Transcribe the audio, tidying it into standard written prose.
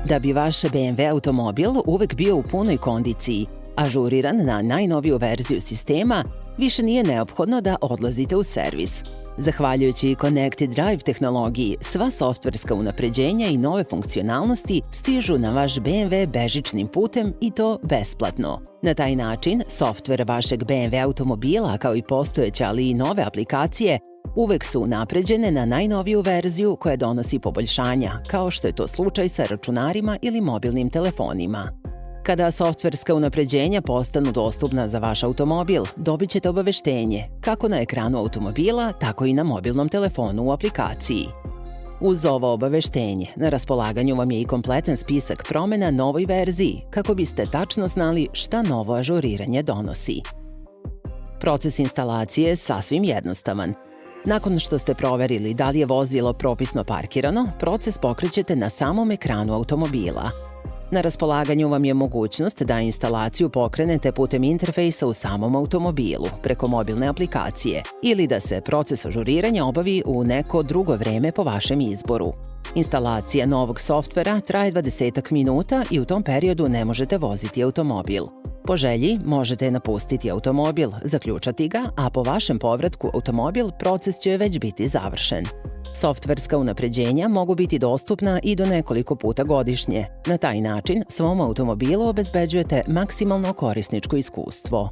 Da bi vaš BMW automobil uvek bio u punoj kondiciji, ažuriran na najnoviju verziju sistema, više nije neophodno da odlazite u servis. Zahvaljujući Connected Drive tehnologiji, sva softverska unapređenja i nove funkcionalnosti stižu na vaš BMW bežičnim putem i to besplatno. Na taj način, softver vašeg BMW automobila, kao i postojeće, ali i nove aplikacije, uvek su unapređene na najnoviju verziju koja donosi poboljšanja, kao što je to slučaj sa računarima ili mobilnim telefonima. Kada softverska unapređenja postanu dostupna za vaš automobil, dobit ćete obaveštenje, kako na ekranu automobila, tako i na mobilnom telefonu u aplikaciji. Uz ovo obaveštenje, na raspolaganju vam je i kompletan spisak promena novoj verziji, kako biste tačno znali šta novo ažuriranje donosi. Proces instalacije je sasvim jednostavan. Nakon što ste proverili da li je vozilo propisno parkirano, proces pokrećete na samom ekranu automobila. Na raspolaganju vam je mogućnost da instalaciju pokrenete putem interfejsa u samom automobilu, preko mobilne aplikacije, ili da se proces ažuriranja obavi u neko drugo vreme po vašem izboru. Instalacija novog softvera traje 20 minuta i u tom periodu ne možete voziti automobil. Po želji možete napustiti automobil, zaključati ga, a po vašem povratku automobil proces će već biti završen. Softverska unapređenja mogu biti dostupna i do nekoliko puta godišnje. Na taj način svom automobilu obezbeđujete maksimalno korisničko iskustvo.